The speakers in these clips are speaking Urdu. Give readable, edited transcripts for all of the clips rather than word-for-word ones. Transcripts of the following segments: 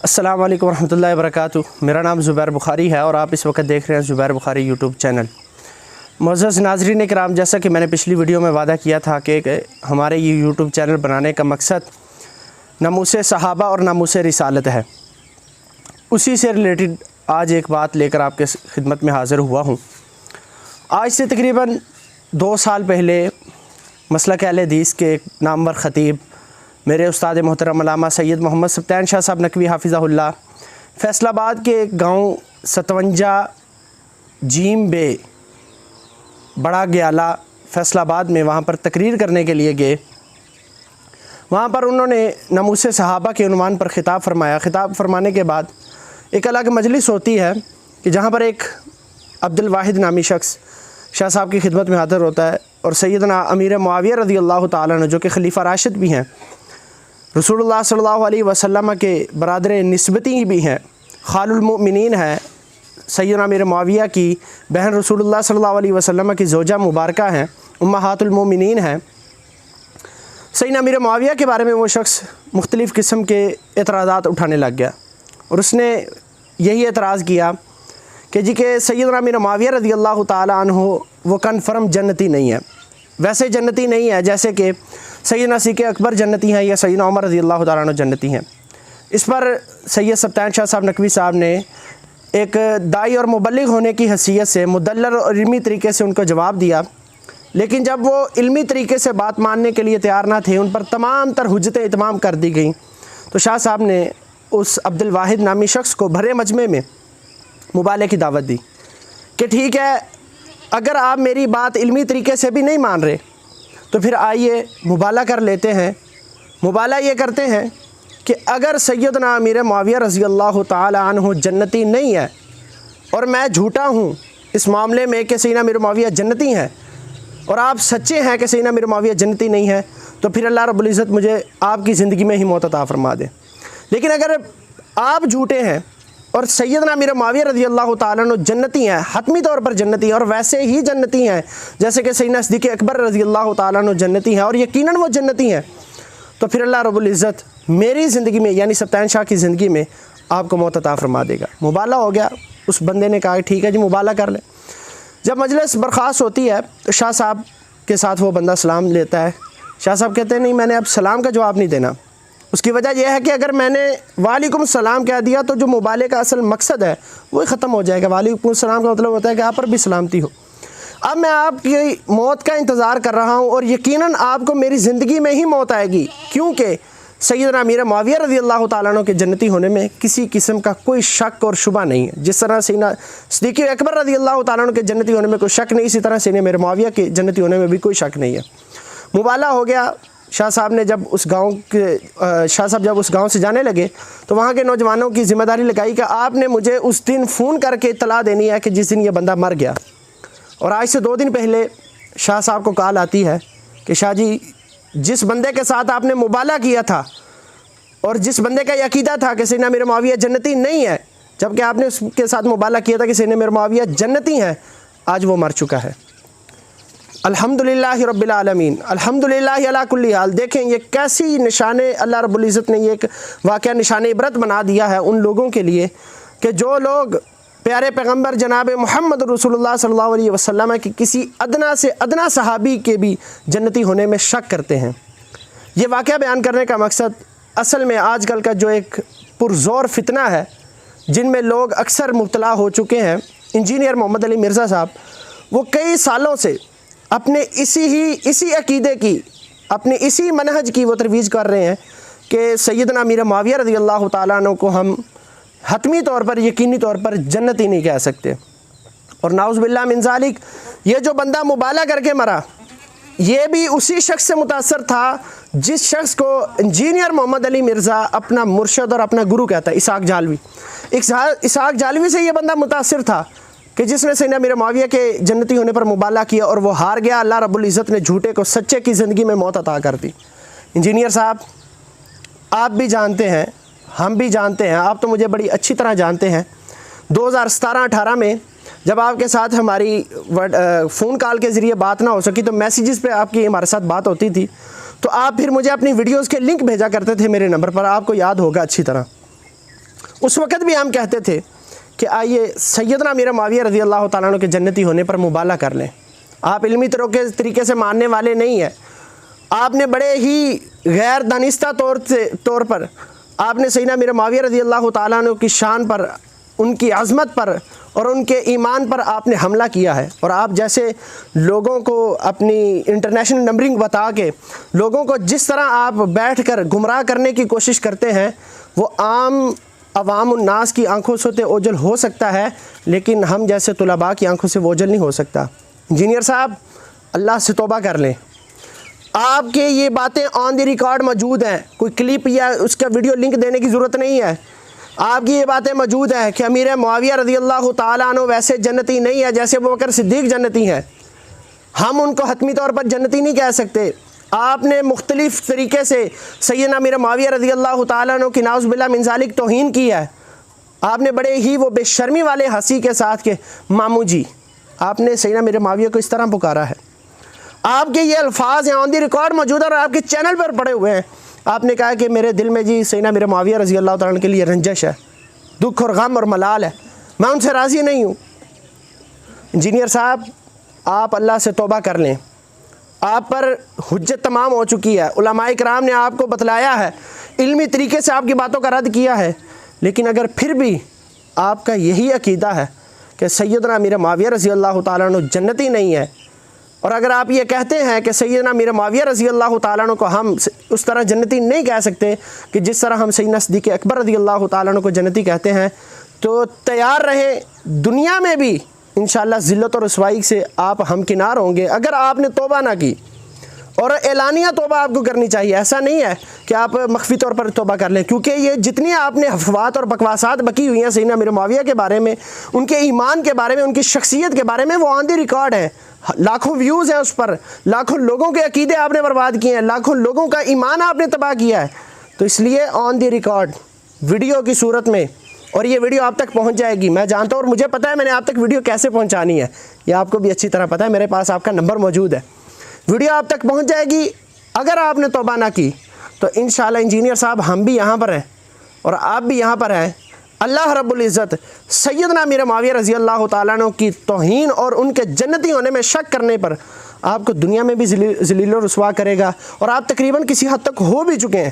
السلام علیکم ورحمۃ اللہ وبرکاتہ۔ میرا نام زبیر بخاری ہے اور آپ اس وقت دیکھ رہے ہیں زبیر بخاری یوٹیوب چینل۔ معزز ناظرین کرام، جیسا کہ میں نے پچھلی ویڈیو میں وعدہ کیا تھا کہ ہمارے یہ یوٹیوب چینل بنانے کا مقصد ناموس صحابہ اور ناموس رسالت ہے، اسی سے ریلیٹڈ آج ایک بات لے کر آپ کے خدمت میں حاضر ہوا ہوں۔ آج سے تقریباً 2 سال پہلے مسلک اہل حدیث کے ایک نامور خطیب میرے استاد محترم علامہ سید محمد سبطین شاہ صاحب نقوی حافظہ اللہ فیصل آباد کے ایک گاؤں 57 جیم بے بڑا گیالہ فیصل آباد میں وہاں پر تقریر کرنے کے لیے گئے۔ وہاں پر انہوں نے ناموس صحابہ کے عنوان پر خطاب فرمایا۔ خطاب فرمانے کے بعد ایک الگ مجلس ہوتی ہے کہ جہاں پر ایک عبد الواحد نامی شخص شاہ صاحب کی خدمت میں حاضر ہوتا ہے، اور سیدنا امیر معاویہ رضی اللہ تعالیٰ عنہ جو کہ خلیفہ راشد بھی ہیں، رسول اللہ صلی اللہ علیہ وسلم کے برادر نسبتی بھی ہیں، خال المؤمنین ہے، سیدنا امیر معاویہ کی بہن رسول اللہ صلی اللہ علیہ وسلم کی زوجہ مبارکہ ہیں، امہات المؤمنین ہیں۔ سیدنا امیر معاویہ کے بارے میں وہ شخص مختلف قسم کے اعتراضات اٹھانے لگ گیا، اور اس نے یہی اعتراض کیا کہ کہ سیدنا امیر معاویہ رضی اللہ تعالیٰ عنہ وہ کنفرم جنتی نہیں ہے، ویسے جنتی نہیں ہے جیسے کہ سیدنا صدیق اکبر جنتی ہیں یا سیدنا عمر رضی اللہ تعالیٰ عنہ جنتی ہیں۔ اس پر سید سبطین شاہ صاحب نقوی صاحب نے ایک داعی اور مبلغ ہونے کی حیثیت سے مدلل اور علمی طریقے سے ان کو جواب دیا، لیکن جب وہ علمی طریقے سے بات ماننے کے لیے تیار نہ تھے، ان پر تمام تر حجتیں اتمام کر دی گئیں، تو شاہ صاحب نے اس عبد الواحد نامی شخص کو بھرے مجمع میں مبالغے کی دعوت دی کہ ٹھیک ہے، اگر آپ میری بات علمی طریقے سے بھی نہیں مان رہے تو پھر آئیے مبالغہ کر لیتے ہیں۔ مبالغہ یہ کرتے ہیں کہ اگر سیدنا امیر معاویہ رضی اللہ تعالی عنہ جنتی نہیں ہے اور میں جھوٹا ہوں اس معاملے میں کہ سیدنا امیر معاویہ جنتی ہیں، اور آپ سچے ہیں کہ سیدنا امیر معاویہ جنتی نہیں ہے، تو پھر اللہ رب العزت مجھے آپ کی زندگی میں ہی موت عطا فرما دے۔ لیکن اگر آپ جھوٹے ہیں اور سیدنا امیر معاویہ رضی اللہ تعالیٰ عنہ جنتی ہیں، حتمی طور پر جنتی ہیں، اور ویسے ہی جنتی ہیں جیسے کہ سیدنا صدیق اکبر رضی اللہ تعالیٰ عنہ جنتی ہیں، اور یقیناً وہ جنتی ہیں، تو پھر اللہ رب العزت میری زندگی میں یعنی سبطین شاہ کی زندگی میں آپ کو موت عطا فرما دے گا۔ مبالغہ ہو گیا۔ اس بندے نے کہا ٹھیک ہے جی مبالغہ کر لیں۔ جب مجلس برخاست ہوتی ہے تو شاہ صاحب کے ساتھ وہ بندہ سلام لیتا ہے۔ شاہ صاحب کہتے ہیں نہیں، میں نے اب سلام کا جواب نہیں دینا۔ اس کی وجہ یہ ہے کہ اگر میں نے وعلیکم السلام کہہ دیا تو جو مبالغے کا اصل مقصد ہے وہی ختم ہو جائے گا۔ وعلیکم السلام کا مطلب ہوتا ہے کہ آپ پر بھی سلامتی ہو۔ اب میں آپ کی موت کا انتظار کر رہا ہوں، اور یقیناً آپ کو میری زندگی میں ہی موت آئے گی، کیونکہ سیدنا امیر معاویہ رضی اللہ تعالیٰ عنہ کے جنتی ہونے میں کسی قسم کا کوئی شک اور شبہ نہیں ہے۔ جس طرح سیدنا صدیق اکبر رضی اللہ تعالیٰ عنہ کے جنتی ہونے میں کوئی شک نہیں، اسی طرح سیدنا امیر معاویہ کے جنتی ہونے میں بھی کوئی شک نہیں ہے۔ مبالغہ ہو گیا۔ شاہ صاحب جب اس گاؤں سے جانے لگے تو وہاں کے نوجوانوں کی ذمہ داری لگائی کہ آپ نے مجھے اس دن فون کر کے اطلاع دینی ہے کہ جس دن یہ بندہ مر گیا۔ اور آج سے 2 دن پہلے شاہ صاحب کو کال آتی ہے کہ شاہ جی، جس بندے کے ساتھ آپ نے مبالغہ کیا تھا اور جس بندے کا یہ عقیدہ تھا کہ سیدنا امیر معاویہ جنتی نہیں ہے، جبکہ آپ نے اس کے ساتھ مبالغہ کیا تھا کہ سیدنا امیر معاویہ جنتی ہیں، آج وہ مر چکا ہے۔ الحمدللہ رب العالمین، الحمدللہ علی کل حال۔ دیکھیں یہ کیسی نشان اللہ رب العزت نے یہ ایک واقعہ نشان عبرت بنا دیا ہے ان لوگوں کے لیے کہ جو لوگ پیارے پیغمبر جناب محمد رسول اللہ صلی اللہ علیہ وسلم کی کسی ادنا سے ادنا صحابی کے بھی جنتی ہونے میں شک کرتے ہیں۔ یہ واقعہ بیان کرنے کا مقصد اصل میں آج کل کا جو ایک پرزور فتنہ ہے جن میں لوگ اکثر مبتلا ہو چکے ہیں، انجینئر محمد علی مرزا صاحب وہ کئی سالوں سے اپنے اسی عقیدے کی، اپنے اسی منہج کی وہ ترویج کر رہے ہیں کہ سیدنا امیر معاویہ رضی اللہ تعالیٰ عنہ کو ہم حتمی طور پر، یقینی طور پر جنتی نہیں کہہ سکتے۔ اور نعوذ باللہ من ذالک، یہ جو بندہ مبالغہ کر کے مرا یہ بھی اسی شخص سے متاثر تھا جس شخص کو انجینئر محمد علی مرزا اپنا مرشد اور اپنا گرو کہتا ہے، اسحاق جالوی۔ اسحاق جالوی سے یہ بندہ متاثر تھا کہ جس نے سیدنا امیر معاویہ کے جنتی ہونے پر مبالغہ کیا اور وہ ہار گیا۔ اللہ رب العزت نے جھوٹے کو سچے کی زندگی میں موت عطا کر دی۔ انجینئر صاحب، آپ بھی جانتے ہیں، ہم بھی جانتے ہیں، آپ تو مجھے بڑی اچھی طرح جانتے ہیں، 2017-18 میں جب آپ کے ساتھ ہماری فون کال کے ذریعے بات نہ ہو سکی تو میسیجز پہ آپ کی ہمارے ساتھ بات ہوتی تھی، تو آپ پھر مجھے اپنی ویڈیوز کے لنک بھیجا کرتے تھے میرے نمبر پر، آپ کو یاد ہوگا اچھی طرح۔ اس وقت بھی ہم کہتے تھے کہ آئیے سیدنا امیر معاویہ رضی اللہ تعالیٰ عنہ کے جنتی ہونے پر مبالغہ کر لیں. آپ علمی طریقے سے ماننے والے نہیں ہیں. آپ نے بڑے ہی غیر دانستہ طور پر آپ نے سیدنا امیر معاویہ رضی اللہ تعالیٰ عنہ کی شان پر، ان کی عظمت پر اور ان کے ایمان پر آپ نے حملہ کیا ہے. اور آپ جیسے لوگوں کو اپنی انٹرنیشنل نمبرنگ بتا کے لوگوں کو جس طرح آپ بیٹھ کر گمراہ کرنے کی کوشش کرتے ہیں، وہ عوام الناس کی آنکھوں سے اوجھل ہو سکتا ہے، لیکن ہم جیسے طلباء کی آنکھوں سے وہ اوجھل نہیں ہو سکتا. انجینئر صاحب، اللہ سے توبہ کر لیں. آپ کے یہ باتیں آن دی ریکارڈ موجود ہیں، کوئی کلپ یا اس کا ویڈیو لنک دینے کی ضرورت نہیں ہے. آپ کی یہ باتیں موجود ہیں کہ امیر معاویہ رضی اللہ تعالیٰ عنہ ویسے جنتی نہیں ہے جیسے ابوبکر صدیق جنتی ہیں. ہم ان کو حتمی طور پر جنتی نہیں کہہ سکتے. آپ نے مختلف طریقے سے سیدنا امیر معاویہ رضی اللہ تعالیٰ عنہ کی نعوذ باللہ من ذالک توہین کی ہے. آپ نے بڑے ہی وہ بے شرمی والے ہنسی کے ساتھ کہ ماموں جی، آپ نے سیدنا امیر معاویہ کو اس طرح پکارا ہے. آپ کے یہ الفاظ ہیں آن دی ریکارڈ موجود ہیں اور آپ کے چینل پر پڑے ہوئے ہیں. آپ نے کہا کہ میرے دل میں جی سیدنا امیر معاویہ رضی اللہ تعالیٰ عنہ کے لیے رنجش ہے، دکھ اور غم اور ملال ہے، میں ان سے راضی نہیں ہوں. انجینئر صاحب، آپ اللہ سے توبہ کر لیں. آپ پر حجت تمام ہو چکی ہے. علماء کرام نے آپ کو بتلایا ہے، علمی طریقے سے آپ کی باتوں کا رد کیا ہے. لیکن اگر پھر بھی آپ کا یہی عقیدہ ہے کہ سیدنا امیر معاویہ رضی اللہ تعالیٰ عنہ جنتی نہیں ہے، اور اگر آپ یہ کہتے ہیں کہ سیدنا امیر معاویہ رضی اللہ تعالیٰ عنہ کو ہم اس طرح جنتی نہیں کہہ سکتے کہ جس طرح ہم سیدنا صدیق اکبر رضی اللہ تعالیٰ عنہ کو جنتی کہتے ہیں، تو تیار رہیں. دنیا میں بھی انشاءاللہ ذلت اور رسوائی سے آپ ہمکنار ہوں گے اگر آپ نے توبہ نہ کی. اور اعلانیہ توبہ آپ کو کرنی چاہیے. ایسا نہیں ہے کہ آپ مخفی طور پر توبہ کر لیں، کیونکہ یہ جتنی آپ نے افواہات اور بکواسات بکی ہوئی ہیں سیدنا امیر معاویہ کے بارے میں، ان کے ایمان کے بارے میں، ان کی شخصیت کے بارے میں، وہ آن دی ریکارڈ ہیں. لاکھوں ویوز ہیں اس پر، لاکھوں لوگوں کے عقیدے آپ نے برباد کیے ہیں، لاکھوں لوگوں کا ایمان آپ نے تباہ کیا ہے. تو اس لیے آن دی ریکارڈ ویڈیو کی صورت میں، اور یہ ویڈیو آپ تک پہنچ جائے گی. میں جانتا ہوں اور مجھے پتہ ہے میں نے آپ تک ویڈیو کیسے پہنچانی ہے، یہ آپ کو بھی اچھی طرح پتہ ہے. میرے پاس آپ کا نمبر موجود ہے، ویڈیو آپ تک پہنچ جائے گی. اگر آپ نے توبہ نہ کی تو انشاءاللہ انجینئر صاحب ہم بھی یہاں پر ہیں اور آپ بھی یہاں پر ہیں. اللہ رب العزت سیدنا امیر معاویہ رضی اللہ تعالیٰ عنہ کی توہین اور ان کے جنتی ہونے میں شک کرنے پر آپ کو دنیا میں بھی ذلیل و رسوا کرے گا، اور آپ تقریباً کسی حد تک ہو بھی چکے ہیں.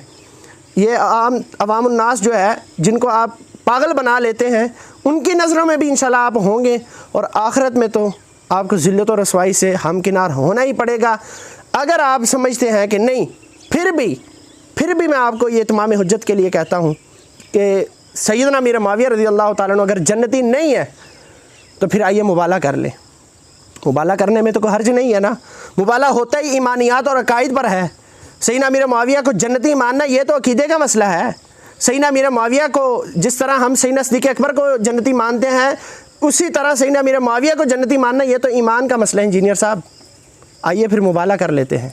یہ عوام الناس جو ہے جن کو آپ پاگل بنا لیتے ہیں، ان کی نظروں میں بھی انشاءاللہ آپ ہوں گے، اور آخرت میں تو آپ کو ذلت و رسوائی سے ہمکنار ہونا ہی پڑے گا. اگر آپ سمجھتے ہیں کہ نہیں، پھر بھی میں آپ کو یہ تمام حجت کے لیے کہتا ہوں کہ سیدنا امیر معاویہ رضی اللہ تعالیٰ عنہ اگر جنتی نہیں ہے تو پھر آئیے مبالغہ کر لیں. مبالغہ کرنے میں تو کوئی حرج نہیں ہے نا. مبالغہ ہوتا ہی ایمانیات اور عقائد پر ہے. سیدنا امیر معاویہ کو جنتی ماننا یہ تو عقیدے کا مسئلہ ہے. سیدنا امیر معاویہ کو جس طرح ہم سیدنا صدیق اکبر کو جنتی مانتے ہیں، اسی طرح سیدنا امیر معاویہ کو جنتی ماننا یہ تو ایمان کا مسئلہ ہے. انجینئر صاحب، آئیے پھر مبالغہ کر لیتے ہیں.